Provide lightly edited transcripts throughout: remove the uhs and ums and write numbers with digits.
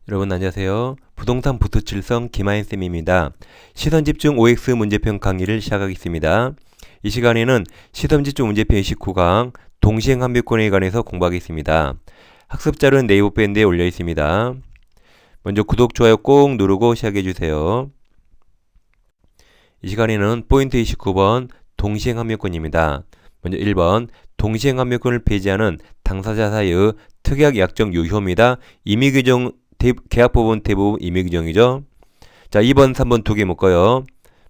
여러분 안녕하세요. 부동산 부투칠성 김하인쌤입니다. 시선집중 OX 문제편 강의를 시작하겠습니다. 이 시간에는 시선집중 문제편 29강 동시행한별권에 관해서 공부하겠습니다. 학습자료는 네이버 밴드에 올려 있습니다. 먼저 구독, 좋아요 꼭 누르고 시작해주세요. 이 시간에는 포인트 29번 동시행한별권입니다. 먼저 1번 동시행한별권을 폐지하는 당사자 사이의 특약 약정 유효입니다. 임의규정 계약법은 대부분 임의규정이죠. 자, 2번, 3번 두 개 묶어요.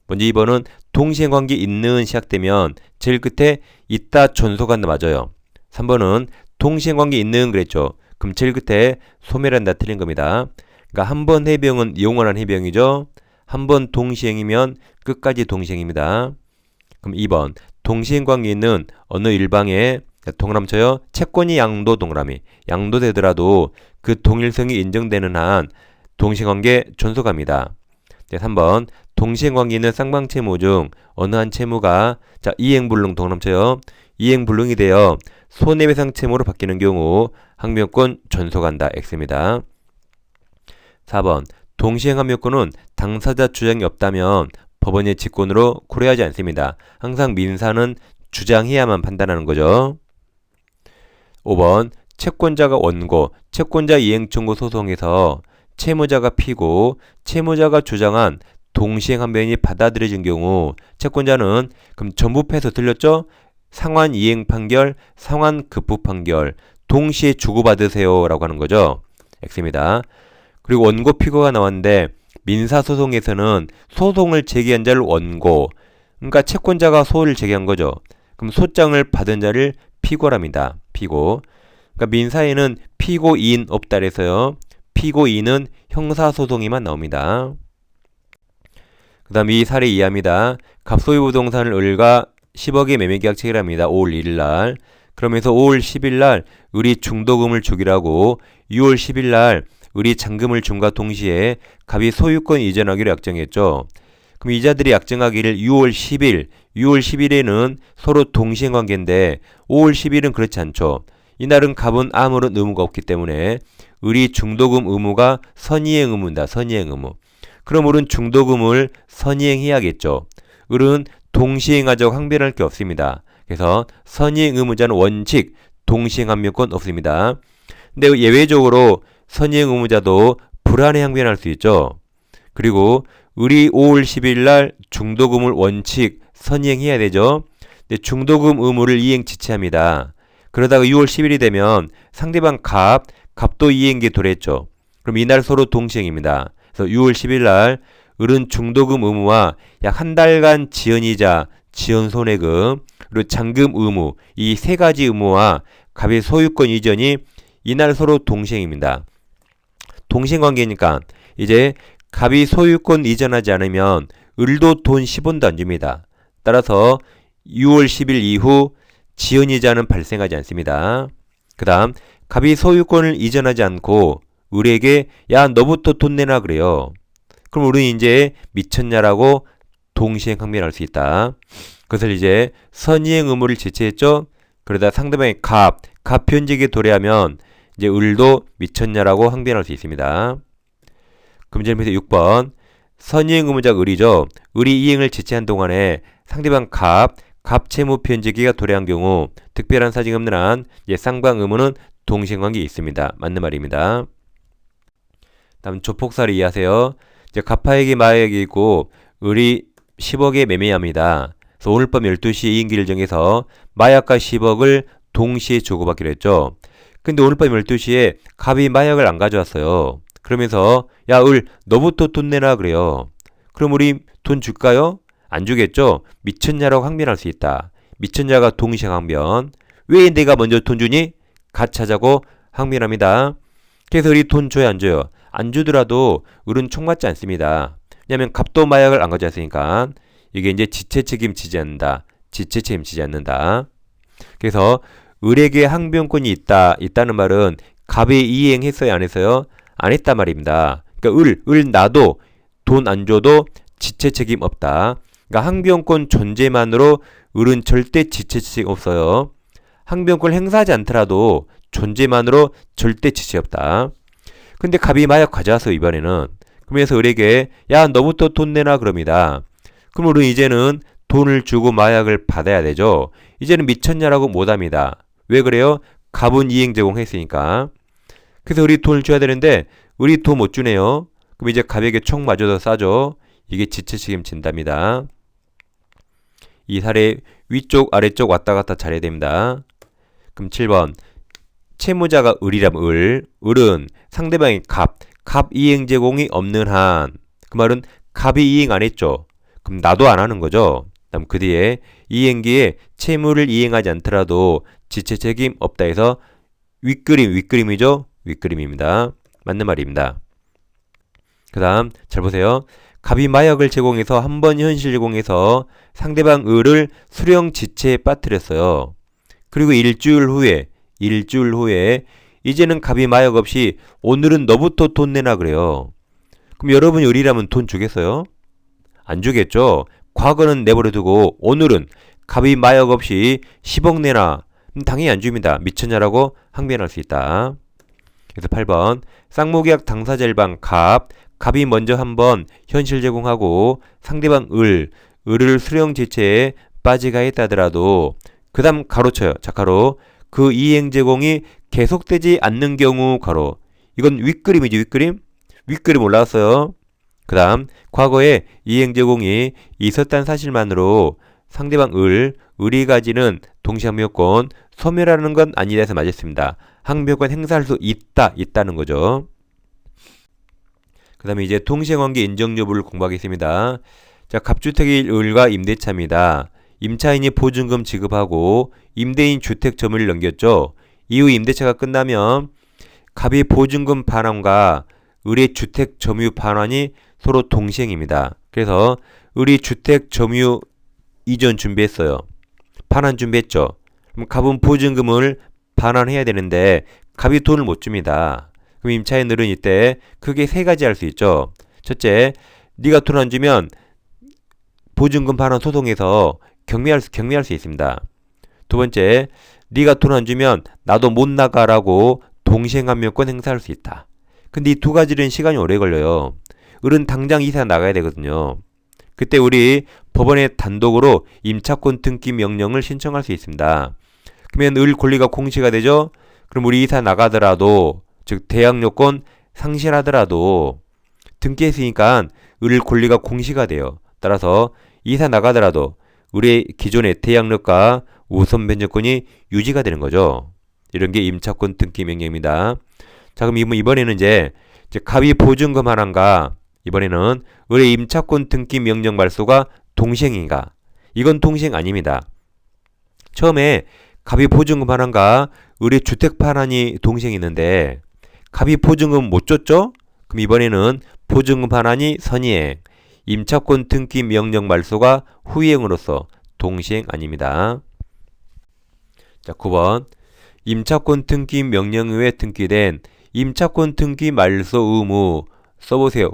먼저 2번은 동시행관계 있는 시작되면 제일 끝에 있다 존속한다 맞아요. 3번은 동시행관계 있는 그랬죠. 그럼 제일 끝에 소멸한다 틀린 겁니다. 그러니까 한 번 해병은 영원한 해병이죠. 한 번 동시행이면 끝까지 동시행입니다. 그럼 2번 동시행관계 있는 어느 일방에 동그라미 쳐요. 채권이 양도 동그라미. 양도되더라도 그 동일성이 인정되는 한 동시행관계 존속합니다. 3번 동시행관계 있는 쌍방채무 중 어느 한 채무가 이행불능 동그라미 쳐요. 이행불능이 되어 손해배상 채무로 바뀌는 경우 항변권 존속한다. X입니다. 4번 동시행 항변권은 당사자 주장이 없다면 법원의 직권으로 고려하지 않습니다. 항상 민사는 주장해야만 판단하는 거죠. 5번 채권자가 원고, 채권자 이행 청구 소송에서 채무자가 피고, 채무자가 주장한 동시행 항변이 받아들여진 경우 채권자는 그럼 전부 패서 틀렸죠? 상환 이행 판결, 상환 급부 판결 동시에 주고받으세요 라고 하는 거죠. X입니다. 그리고 원고 피고가 나왔는데 민사소송에서는 소송을 제기한 자를 원고, 그러니까 채권자가 소를 제기한 거죠. 그럼 소장을 받은 자를 피고랍니다. 피고. 그러니까 민사에는 피고인 없다 그래서요. 피고인은 형사소송에만 나옵니다. 그 다음 이 사례 이해합니다. 갑소유 부동산을 을과 10억의 매매계약 체결합니다. 5월 1일날. 그러면서 5월 10일날 을이 중도금을 주기라고 6월 10일날 을이 잔금을 준과 동시에 갑이 소유권 이전하기로 약정했죠. 그럼 이자들이 약정하기를 6월 10일에는 서로 동시행관계인데 5월 10일은 그렇지 않죠. 이날은 갑은 아무런 의무가 없기 때문에 을이 중도금 의무가 선이행 의무입니다. 선이행 의무. 그럼 을은 중도금을 선이행해야겠죠. 을은 동시행하자고 항변할 게 없습니다. 그래서 선이행 의무자는 원칙 동시행 항변권 없습니다. 근데 예외적으로 선이행 의무자도 불안해 항변할 수 있죠. 그리고 을이 5월 10일 날 중도금을 원칙 선이행해야 되죠. 근데 중도금 의무를 이행 지체합니다. 그러다가 6월 10일이 되면 상대방 갑도 이행기 도래했죠. 그럼 이날 서로 동시행입니다. 그래서 6월 10일 날 을은 중도금 의무와 약 한 달간 지연이자, 지연 손해금, 그리고 잔금 의무 이 세 가지 의무와 갑의 소유권 이전이 이날 서로 동시행입니다. 동시행관계니까 이제 갑이 소유권 이전하지 않으면 을도 돈 10원도 안 줍니다. 따라서 6월 10일 이후 지연이자는 발생하지 않습니다. 그 다음 갑이 소유권을 이전하지 않고 을에게 야 너부터 돈 내놔 그래요. 그럼 을은 이제 미쳤냐라고 동시행 항변할 수 있다. 그것을 이제 선이행 의무를 지체했죠. 그러다 상대방이 갑 편직에 도래하면 이제 을도 미쳤냐라고 항변할 수 있습니다. 그럼 이제 6번 선이행 의무자가 을이죠. 을이 이행을 지체한 동안에 상대방 갑 채무 편지기가 도래한 경우 특별한 사정이 없는 한 쌍방 의무는 동시행관계에 있습니다. 맞는 말입니다. 다음 조폭사를 이해하세요. 이제 갑하에게 마약이 있고 을이 10억에 매매합니다. 그래서 오늘 밤 12시에 이행기를 정해서 마약과 10억을 동시에 주고받기로 했죠. 근데 오늘 밤 12시에 갑이 마약을 안 가져왔어요. 그러면서 야 을 너부터 돈 내놔 그래요. 그럼 우리 돈 줄까요? 안 주겠죠? 미쳤냐라고 항변할 수 있다. 미쳤냐가 동시행 항변. 왜 내가 먼저 돈 주니? 같이 하자고 항변합니다. 그래서 을이 돈 줘야 안 줘요? 안 주더라도 을은 총맞지 않습니다. 왜냐하면 갑도 마약을 안 가져왔으니까. 이게 이제 지체 책임지지 않는다. 지체 책임지지 않는다. 그래서 을에게 항변권이 있다는 말은 갑이 이행했어요? 안 했어요? 안 했단 말입니다. 그러니까 을 나도 돈 안 줘도 지체 책임 없다. 그러니까 항변권 존재만으로 을은 절대 지체 책임 없어요. 항변권을 행사하지 않더라도 존재만으로 절대 지체 없다. 근데 갑이 마약 가져왔어 이번에는. 그러면서 을에게 야 너부터 돈 내놔 그럽니다. 그럼 을은 이제는 돈을 주고 마약을 받아야 되죠. 이제는 미쳤냐라고 못합니다. 왜 그래요? 갑은 이행 제공했으니까. 그래서 을이 돈을 줘야 되는데 을이 돈 못 주네요. 그럼 이제 갑에게 총 맞아서 싸죠. 이게 지체 책임진답니다. 이 사례 위쪽 아래쪽 왔다 갔다 잘해야 됩니다. 그럼 7번 채무자가 을이라면 을은 상대방이 갑 이행 제공이 없는 한 그 말은 갑이 이행 안 했죠. 그럼 나도 안 하는 거죠. 다음 그 뒤에 이행기에 채무를 이행하지 않더라도 지체 책임 없다 해서 윗그림이죠. 윗그림입니다. 맞는 말입니다. 그 다음 잘 보세요. 갑이 마약을 제공해서 한 번 현실 제공해서 상대방 을을 수령 지체에 빠뜨렸어요. 그리고 일주일 후에 이제는 갑이 마약 없이 오늘은 너부터 돈 내놔 그래요. 그럼 여러분이 을이라면 돈 주겠어요? 안 주겠죠. 과거는 내버려 두고 오늘은 갑이 마약 없이 10억 내놔. 당연히 안 줍니다. 미쳤냐라고 항변할 수 있다. 그래서 8번 쌍무계약 당사자 일방 갑이 먼저 한번 현실 제공하고 상대방 을을 수령 지체에 빠지가 했다더라도 그 다음 가로쳐요. 자 가로 그 이행 제공이 계속되지 않는 경우 가로 이건 윗그림이지 윗그림 올라왔어요. 그 다음 과거에 이행 제공이 있었다는 사실만으로 상대방 을이 가지는 동시항변권 소멸하는 건 아니다 해서 맞았습니다. 항변권 행사할 수 있다는 거죠. 그 다음에 이제 동시행관계 인정 여부를 공부하겠습니다. 자, 갑주택일 을과 임대차입니다. 임차인이 보증금 지급하고 임대인 주택 점유를 넘겼죠. 이후 임대차가 끝나면 갑이 보증금 반환과 을의 주택 점유 반환이 서로 동시행입니다. 그래서 을이 주택 점유 이전 준비했어요. 반환 준비했죠. 그럼 갑은 보증금을 반환해야 되는데 갑이 돈을 못 줍니다. 그럼 임차인 을은 이때 크게 세 가지 할 수 있죠. 첫째, 네가 돈 안 주면 보증금 반환 소송에서 경미할 수 있습니다. 두 번째, 네가 돈 안 주면 나도 못 나가라고 동시행항변권 행사할 수 있다. 근데 이 두 가지는 시간이 오래 걸려요. 을은 당장 이사 나가야 되거든요. 그때 우리 법원에 단독으로 임차권 등기 명령을 신청할 수 있습니다. 그러면 을 권리가 공시가 되죠. 그럼 우리 이사 나가더라도 즉 대항 요건 상실하더라도 등기했으니까 을 권리가 공시가 돼요. 따라서 이사 나가더라도 우리의 기존의 대항력과 우선 변제권이 유지가 되는 거죠. 이런 게 임차권 등기 명령입니다. 자, 그럼 이번에는 이제 갑이 보증금 하나인가 이번에는 을의 임차권 등기 명령 발소가 동시행인가? 이건 동시행 아닙니다. 처음에 갑이 보증금 하나인가 을의 주택 반환이 동시행이 있는데 갑이 보증금 못 줬죠? 그럼 이번에는 보증금 반환이 선이행, 임차권 등기 명령 말소가 후이행으로서 동시행 아닙니다. 자, 9번 임차권 등기 명령 후에 등기된 임차권 등기 말소 의무 써보세요.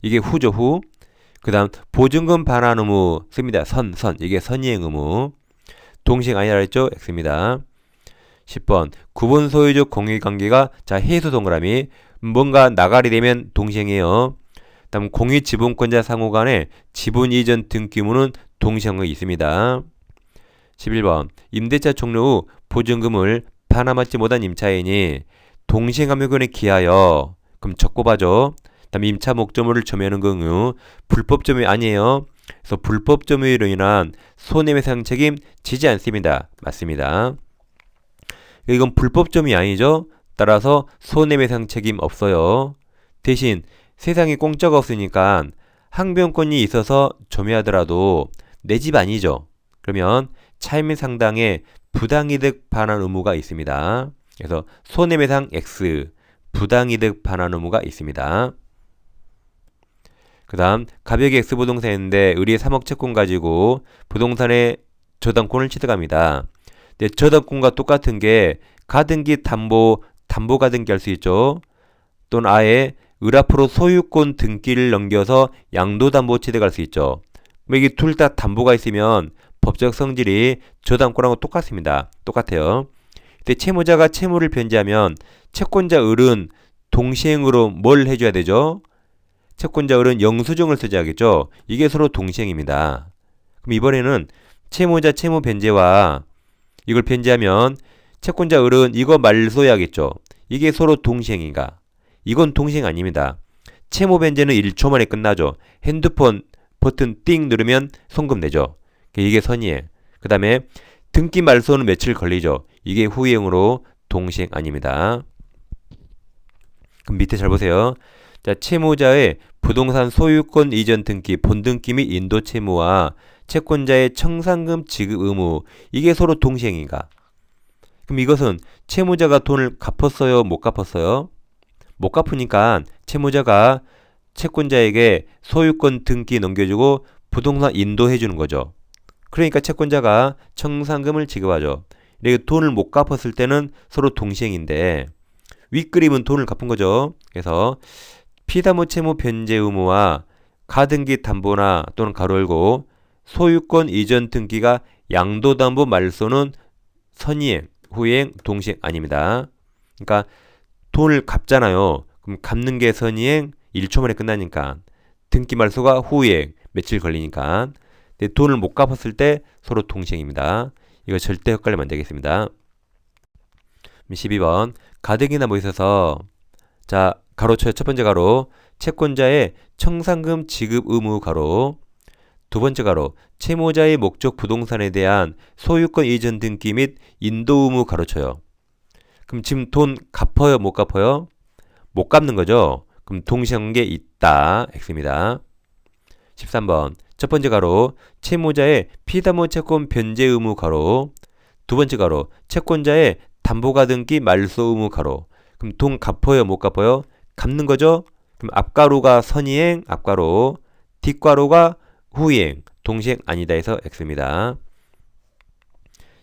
이게 후죠. 후. 그 다음 보증금 반환 의무 씁니다. 선 이게 선이행 의무. 동시행 아니라 했죠? X입니다. 10번 구분 소유적 공유관계가 자 해수 동그라미 뭔가 나가리 되면 동시행이에요. 다음 공유 지분권자 상호 간의 지분 이전 등기 의무는 동시행이 있습니다. 11번 임대차 종료 후 보증금을 반환받지 못한 임차인이 동시행함유권에 기하여 그럼 적고봐죠. 다음 임차 목적물을 점유하는 경우 불법 점유 아니에요. 그래서 불법 점유로 인한 손해배상 책임 지지 않습니다. 맞습니다. 이건 불법 점유 아니죠. 따라서 손해배상 책임 없어요. 대신 세상에 공짜가 없으니까 항변권이 있어서 점유하더라도 내 집 아니죠. 그러면 차임 상당의 부당이득 반환 의무가 있습니다. 그래서 손해배상 X, 부당이득 반환 의무가 있습니다. 그 다음 갑에게 X부동산이 있는데 을이 3억 채권 가지고 부동산의 저당권을 취득합니다. 근데 저당권과 똑같은 게 가등기 담보 가등기 할 수 있죠. 또는 아예 을 앞으로 소유권 등기를 넘겨서 양도담보 취득할 수 있죠. 이게 둘 다 담보가 있으면 법적 성질이 저당권하고 똑같습니다. 똑같아요. 근데 채무자가 채무를 변제하면 채권자 을은 동시행으로 뭘 해줘야 되죠? 채권자 을은 영수증을 써줘야겠죠? 이게 서로 동시행입니다. 그럼 이번에는 채무자 채무 변제와 이걸 변제하면 채권자 을은 이거 말소해야겠죠? 이게 서로 동시행인가? 이건 동시행 아닙니다. 채무 변제는 1초 만에 끝나죠. 핸드폰 버튼 띵 누르면 송금 내죠. 이게 선이행. 그 다음에 등기 말소는 며칠 걸리죠. 이게 후이행으로 동시행 아닙니다. 그럼 밑에 잘 보세요. 자, 채무자의 부동산 소유권 이전 등기, 본등기 및 인도 채무와 채권자의 청산금 지급 의무, 이게 서로 동시행인가? 그럼 이것은 채무자가 돈을 갚았어요? 못 갚았어요? 못 갚으니까 채무자가 채권자에게 소유권 등기 넘겨주고 부동산 인도해 주는 거죠. 그러니까 채권자가 청산금을 지급하죠. 이렇게 돈을 못 갚았을 때는 서로 동시행인데 윗그림은 돈을 갚은 거죠. 그래서 피담보 채무 변제 의무와 가등기 담보나 또는 가로 열고 소유권 이전 등기가 양도담보 말소는 선이행, 후이행, 동시행 아닙니다. 그러니까 돈을 갚잖아요. 그럼 갚는 게 선이행, 1초 만에 끝나니까. 등기 말소가 후이행, 며칠 걸리니까. 근데 돈을 못 갚았을 때 서로 동시행입니다. 이거 절대 헷갈리면 안 되겠습니다. 12번 가등기나 뭐 있어서 자 가로쳐요. 첫 번째 가로 채권자의 청산금 지급 의무 가로 두 번째 가로 채무자의 목적 부동산에 대한 소유권 이전 등기 및 인도 의무 가로쳐요. 그럼 지금 돈 갚아요? 못 갚아요? 못 갚는 거죠. 그럼 동시행관계 있다. X입니다. 13번 첫 번째 가로 채무자의 피담보 채권 변제 의무 가로 두 번째 가로 채권자의 담보가등기 말소 의무 가로 그럼 돈 갚아요? 못 갚아요? 갚는 거죠? 그럼 앞가로가 선이행 앞가로 뒷가로가 후이행 동시행 아니다 해서 X입니다.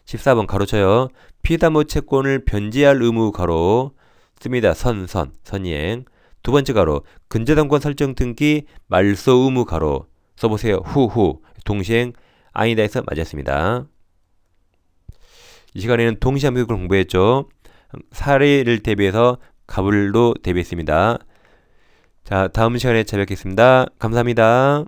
14번 가로쳐요. 피담보 채권을 변제할 의무 가로 씁니다. 선이행 두 번째 가로 근저당권 설정 등기 말소 의무 가로 써보세요. 후 동시행 아니다 해서 맞았습니다. 이 시간에는 동시함수를 공부했죠. 사례를 대비해서 가불로 대비했습니다. 자, 다음 시간에 찾아뵙겠습니다. 감사합니다.